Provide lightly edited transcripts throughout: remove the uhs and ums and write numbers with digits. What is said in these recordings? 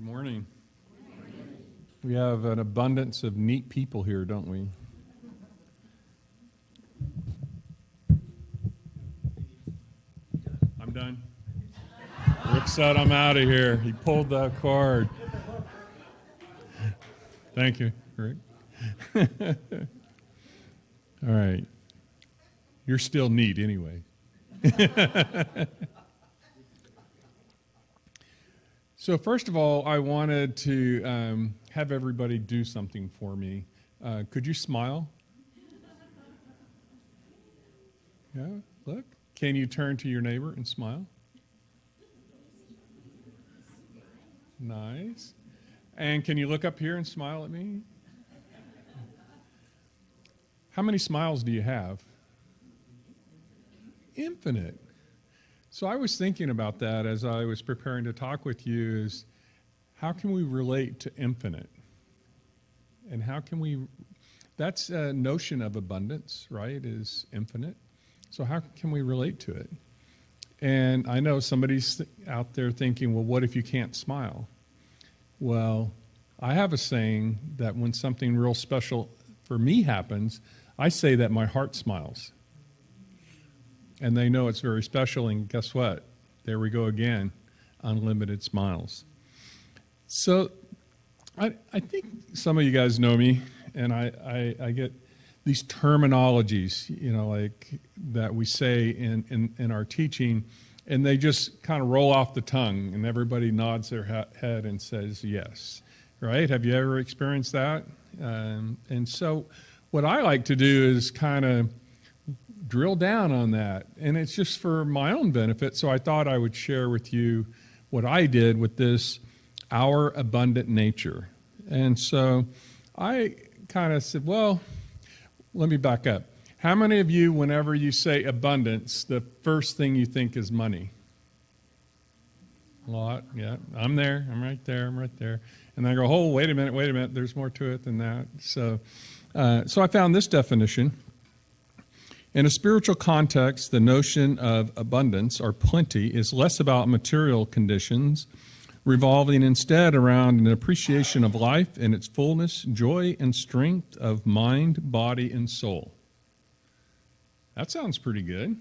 Good morning. We have an abundance of neat people here, don't we? I'm done. Rick said I'm out of here. He pulled that card. Thank you, Rick. All right. You're still neat anyway. So first of all, I wanted to have everybody do something for me. Could you smile? Yeah, look. Can you turn to your neighbor and smile? Nice. And can you look up here and smile at me? How many smiles do you have? Infinite. So I was thinking about that as I was preparing to talk with you is how can we relate to infinite? And how can we, that's a notion of abundance, right, is infinite. So how can we relate to it? And I know somebody's out there thinking, well, what if you can't smile? Well, I have a saying that when something real special for me happens, I say that my heart smiles. And they know it's very special, and guess what? There we go again, unlimited smiles. So I think some of you guys know me, and I get these terminologies, you know, like that we say in our teaching, and they just kind of roll off the tongue, and everybody nods their head and says yes, right? Have you ever experienced that? And so what I like to do is kind of drill down on that, and it's just for my own benefit. So I thought I would share with you what I did with this, our abundant nature. And so I kind of said, well, let me back up. How many of you, whenever you say abundance, the first thing you think is money? A lot, yeah. I'm there. I'm right there. I'm right there. And I go, oh, wait a minute. There's more to it than that. So I found this definition. In a spiritual context, the notion of abundance or plenty is less about material conditions, revolving instead around an appreciation of life in its fullness, joy and strength of mind, body, and soul. That sounds pretty good.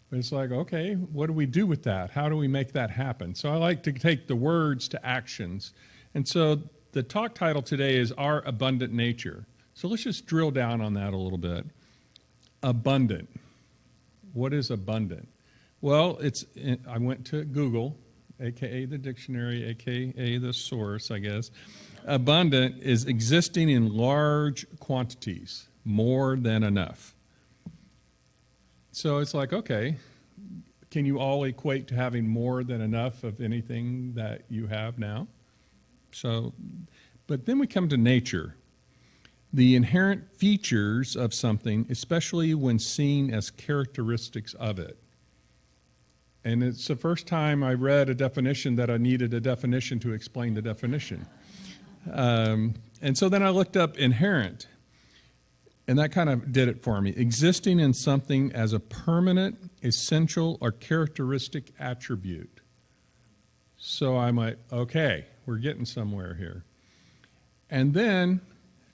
But it's like, okay, what do we do with that? How do we make that happen? So I like to take the words to actions. And so the talk title today is Our Abundant Nature. So let's just drill down on that a little bit. Abundant. What is abundant? Well, I went to Google, aka the dictionary, aka the source, I guess. Abundant is existing in large quantities, more than enough. So it's like, okay, can you all equate to having more than enough of anything that you have now? So, but then we come to nature. The inherent features of something, especially when seen as characteristics of it. And it's the first time I read a definition that I needed a definition to explain the definition. And so then I looked up inherent, and that kind of did it for me. Existing in something as a permanent, essential, or characteristic attribute. So I'm like, okay, we're getting somewhere here. And then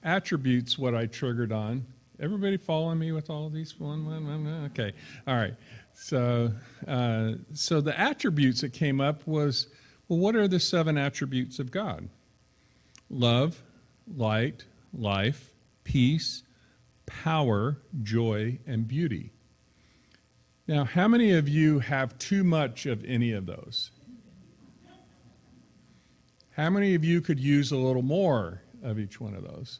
attributes, what I triggered on. Everybody following me with all of these? Okay, all right. So the attributes that came up was, well, what are the 7 attributes of God? Love, light, life, peace, power, joy, and beauty. Now, how many of you have too much of any of those? How many of you could use a little more of each one of those?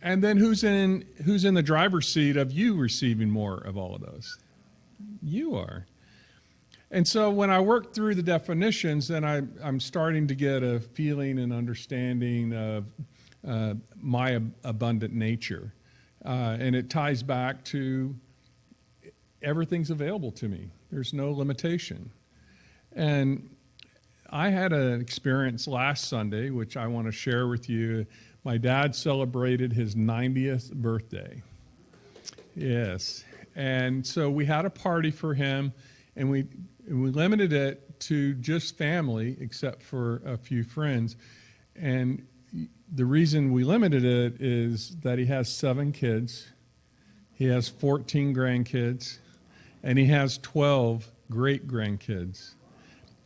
And then who's in the driver's seat of you receiving more of all of those? You are. And so when I work through the definitions, then I'm starting to get a feeling and understanding of my abundant nature. And it ties back to everything's available to me. There's no limitation. And I had an experience last Sunday, which I want to share with you. My dad celebrated his 90th birthday. Yes. And so we had a party for him, and we limited it to just family, except for a few friends. And the reason we limited it is that he has 7 kids, he has 14 grandkids, and he has 12 great-grandkids,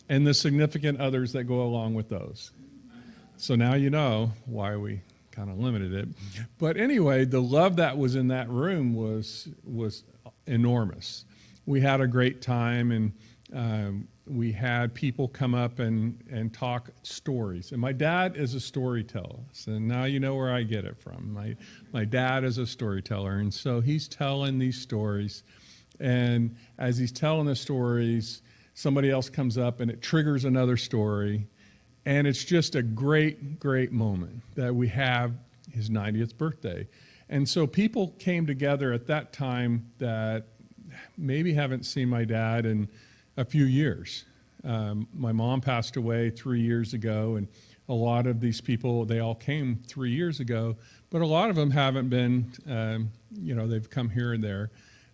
and the significant others that go along with those. So now you know why we kind of limited it. But anyway, the love that was in that room was enormous. We had a great time, and we had people come up and talk stories. And my dad is a storyteller, so now you know where I get it from. My dad is a storyteller, and so he's telling these stories. And as he's telling the stories, somebody else comes up and it triggers another story. And it's just a great, great moment that we have his 90th birthday. And so people came together at that time that maybe haven't seen my dad in a few years. My mom passed away 3 years ago, and a lot of these people, they all came 3 years ago, but a lot of them haven't been, they've come here and there.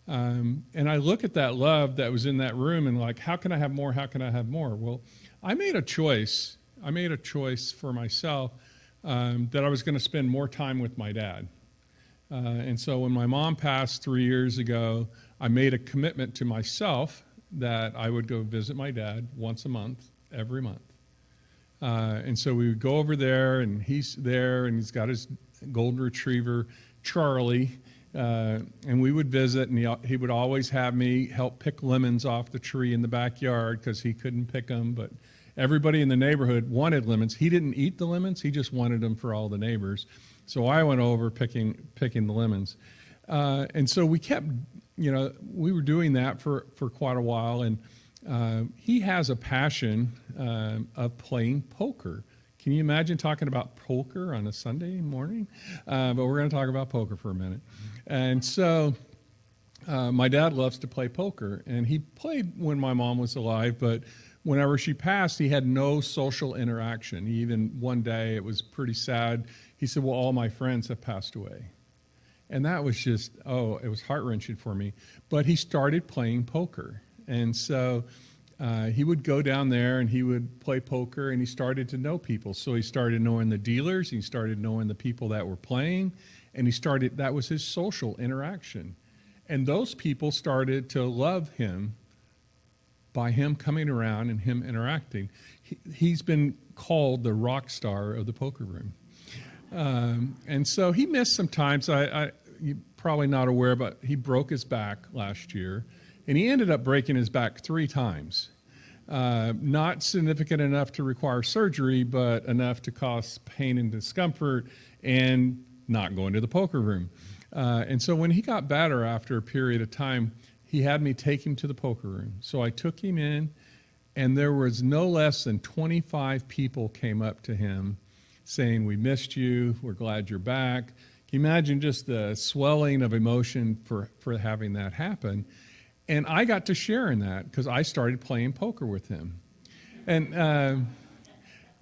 And I look at that love that was in that room and like, how can I have more? How can I have more? Well, I made a choice for myself that I was going to spend more time with my dad. And so when my mom passed 3 years ago, I made a commitment to myself that I would go visit my dad once a month, every month. And so we would go over there, and he's there, and he's got his golden retriever, Charlie, and we would visit, and he would always have me help pick lemons off the tree in the backyard because he couldn't pick them, but everybody in the neighborhood wanted lemons. He didn't eat the lemons. He just wanted them for all the neighbors. So I went over picking the lemons. And so we kept, we were doing that for quite a while. And he has a passion of playing poker. Can you imagine talking about poker on a Sunday morning? But we're going to talk about poker for a minute. And so my dad loves to play poker. And he played when my mom was alive, but whenever she passed, he had no social interaction. Even one day, it was pretty sad. He said, well, all my friends have passed away. And that was just, it was heart-wrenching for me. But he started playing poker. And so he would go down there and he would play poker, and he started to know people. So he started knowing the dealers, he started knowing the people that were playing, and that was his social interaction. And those people started to love him by him coming around and him interacting. He's been called the rock star of the poker room. And so he missed some times. You're probably not aware, but he broke his back last year, and he ended up breaking his back 3 times. Not significant enough to require surgery, but enough to cause pain and discomfort and not going to the poker room. And so when he got better after a period of time, he had me take him to the poker room. So I took him in, and there was no less than 25 people came up to him saying, we missed you, we're glad you're back. Can you imagine just the swelling of emotion for having that happen? And I got to share in that because I started playing poker with him. And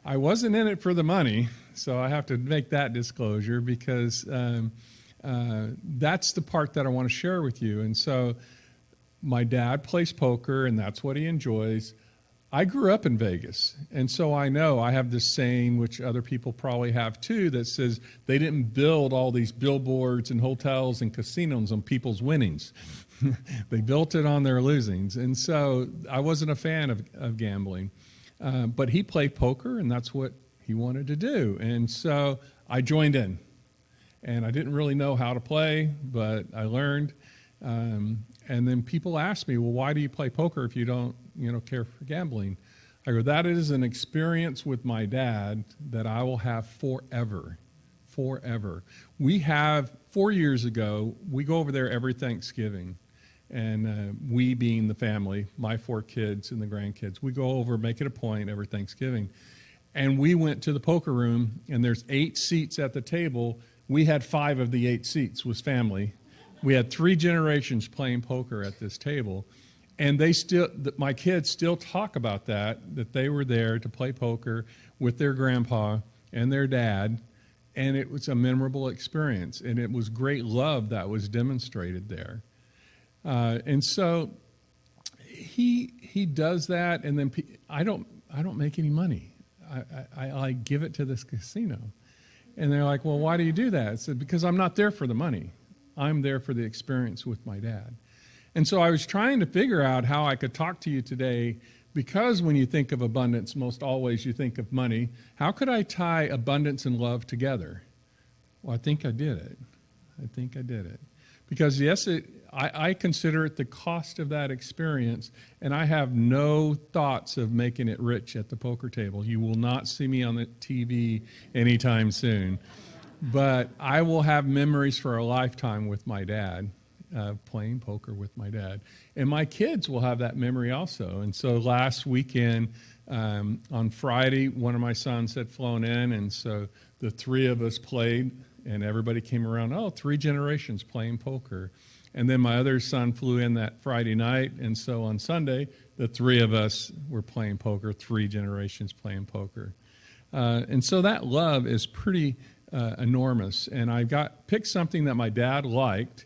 I wasn't in it for the money, so I have to make that disclosure because that's the part that I want to share with you. And so my dad plays poker, and that's what he enjoys. I grew up in Vegas, and so I know I have this saying, which other people probably have too, that says they didn't build all these billboards and hotels and casinos on people's winnings. They built it on their losings. And so I wasn't a fan of gambling. But he played poker, and that's what he wanted to do. And so I joined in. And I didn't really know how to play, but I learned. And then people ask me, well, why do you play poker if you don't, care for gambling? I go, that is an experience with my dad that I will have forever. Forever. We have, 4 years ago, we go over there every Thanksgiving. And we being the family, my 4 kids and the grandkids, we go over, make it a point every Thanksgiving. And we went to the poker room, and there's 8 seats at the table. We had 5 of the 8 seats was family. We had 3 generations playing poker at this table. And my kids still talk about that they were there to play poker with their grandpa and their dad. And it was a memorable experience. And it was great love that was demonstrated there. And so he does that, and then I don't make any money. I give it to this casino. And they're like, well, why do you do that? I said, because I'm not there for the money. I'm there for the experience with my dad. And so I was trying to figure out how I could talk to you today, because when you think of abundance, most always you think of money. How could I tie abundance and love together? Well, I think I did it. Because yes, I consider it the cost of that experience, and I have no thoughts of making it rich at the poker table. You will not see me on the TV anytime soon. But I will have memories for a lifetime with my dad, playing poker with my dad. And my kids will have that memory also. And so last weekend, on Friday, one of my sons had flown in, and so the three of us played, and everybody came around, 3 generations playing poker. And then my other son flew in that Friday night, and so on Sunday, the three of us were playing poker, 3 generations playing poker. And so that love is pretty enormous. And I picked something that my dad liked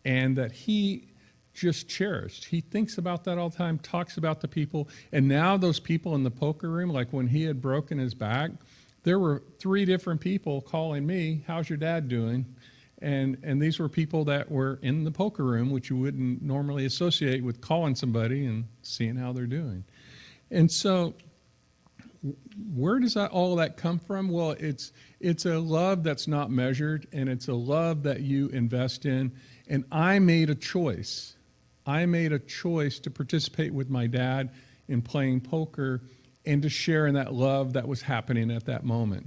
and that he just cherished. He thinks about that all the time, talks about the people. And now those people in the poker room, like when he had broken his back, there were 3 different people calling me, how's your dad doing? And these were people that were in the poker room, which you wouldn't normally associate with calling somebody and seeing how they're doing. And so where does all that come from? Well, it's a love that's not measured, and it's a love that you invest in. And I made a choice. I made a choice to participate with my dad in playing poker and to share in that love that was happening at that moment.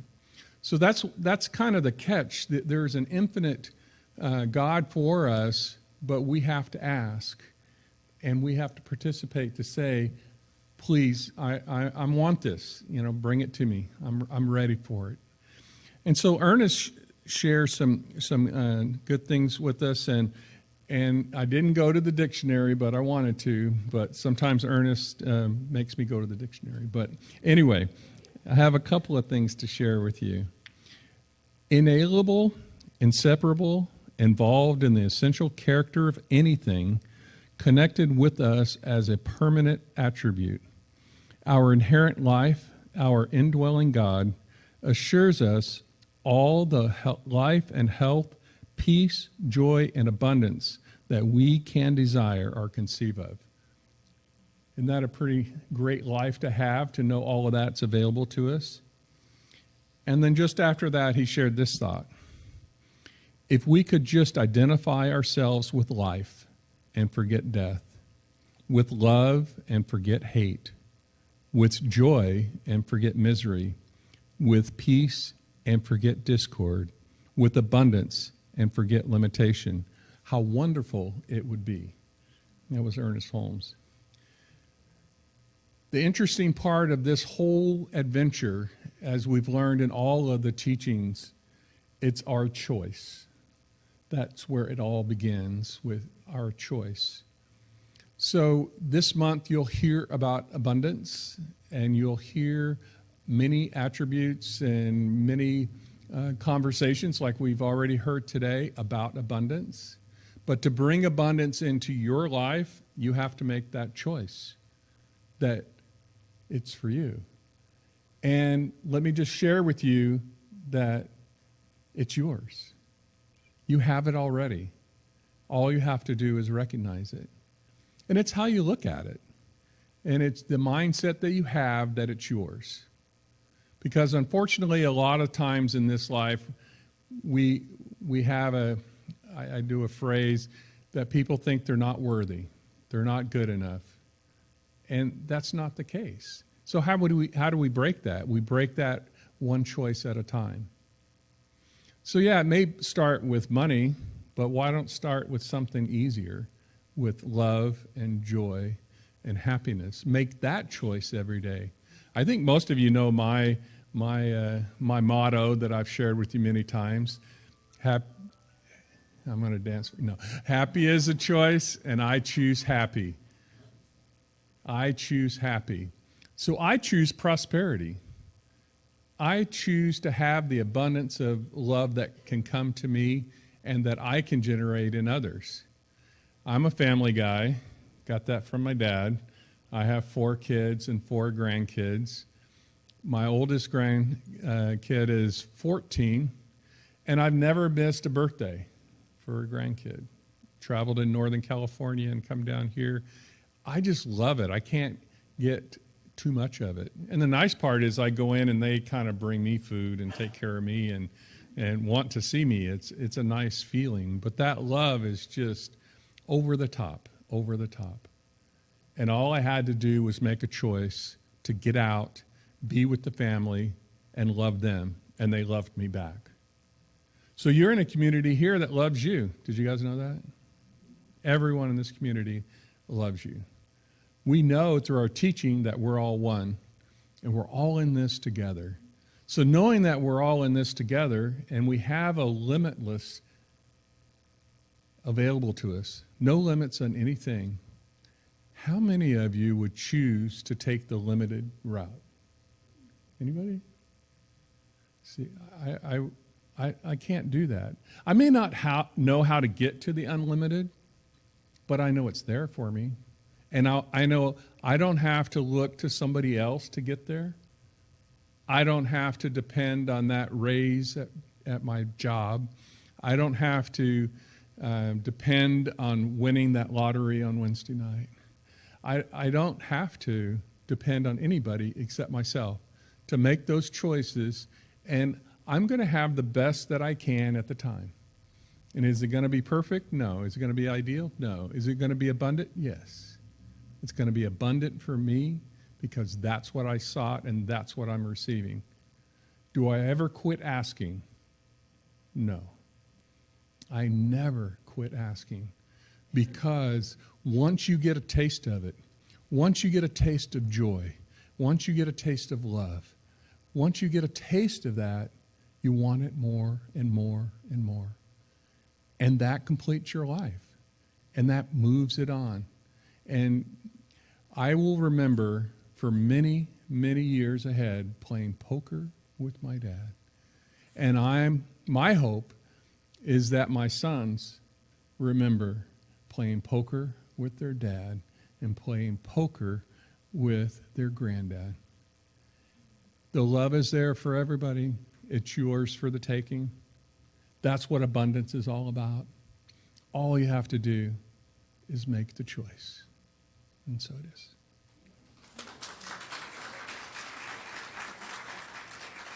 So that's kind of the catch. There's an infinite God for us, but we have to ask, and we have to participate to say, please, I want this. Bring it to me. I'm ready for it. And so Ernest shares some good things with us, and I didn't go to the dictionary, but I wanted to. But sometimes Ernest makes me go to the dictionary. But anyway, I have a couple of things to share with you. Inalienable, inseparable, involved in the essential character of anything, connected with us as a permanent attribute. Our inherent life, our indwelling God, assures us all the life and health, peace, joy, and abundance that we can desire or conceive of. Isn't that a pretty great life to have, to know all of that's available to us? And then just after that, he shared this thought. If we could just identify ourselves with life and forget death, with love and forget hate, with joy and forget misery, with peace and forget discord, with abundance and forget limitation, how wonderful it would be. That was Ernest Holmes. The interesting part of this whole adventure, as we've learned in all of the teachings, it's our choice. That's where it all begins, with our choice. So this month you'll hear about abundance, and you'll hear many attributes and many conversations like we've already heard today about abundance. But to bring abundance into your life, you have to make that choice that it's for you. And let me just share with you that it's yours. You have it already. All you have to do is recognize it. And it's how you look at it. And it's the mindset that you have that it's yours. Because unfortunately, a lot of times in this life, we have I do a phrase that people think they're not worthy. They're not good enough. And that's not the case. So how do we break that? We break that one choice at a time. So yeah, it may start with money, but why don't start with something easier, with love and joy and happiness? Make that choice every day. I think most of you know my motto that I've shared with you many times. I'm going to dance. No, happy is a choice, and I choose happy. I choose happy. So I choose prosperity. I choose to have the abundance of love that can come to me and that I can generate in others. I'm a family guy. Got that from my dad. I have 4 kids and 4 grandkids. My oldest kid is 14, and I've never missed a birthday for a grandkid. Traveled in Northern California and come down here. I just love it. I can't get too much of it. And the nice part is I go in and they kind of bring me food and take care of me and want to see me. It's a nice feeling. But that love is just over the top, over the top. And all I had to do was make a choice to get out, be with the family, and love them. And they loved me back. So you're in a community here that loves you. Did you guys know that? Everyone in this community loves you. We know through our teaching that we're all one, and we're all in this together. So knowing that we're all in this together, and we have a limitless available to us, no limits on anything, how many of you would choose to take the limited route? Anybody? See, I can't do that. I may not know how to get to the unlimited, but I know it's there for me. And I know I don't have to look to somebody else to get there. I don't have to depend on that raise at my job. I don't have to depend on winning that lottery on Wednesday night. I don't have to depend on anybody except myself to make those choices, and I'm going to have the best that I can at the time. And is it going to be perfect? No. Is it going to be ideal? No. Is it going to be abundant? Yes. It's going to be abundant for me because that's what I sought and that's what I'm receiving. Do I ever quit asking? No. I never quit asking, because once you get a taste of it, once you get a taste of joy, once you get a taste of love, once you get a taste of that, you want it more and more and more. And that completes your life. And that moves it on. And I will remember for many, many years ahead playing poker with my dad. And my hope is that my sons remember playing poker with their dad and playing poker with their granddad. The love is there for everybody. It's yours for the taking. That's what abundance is all about. All you have to do is make the choice. And so it is.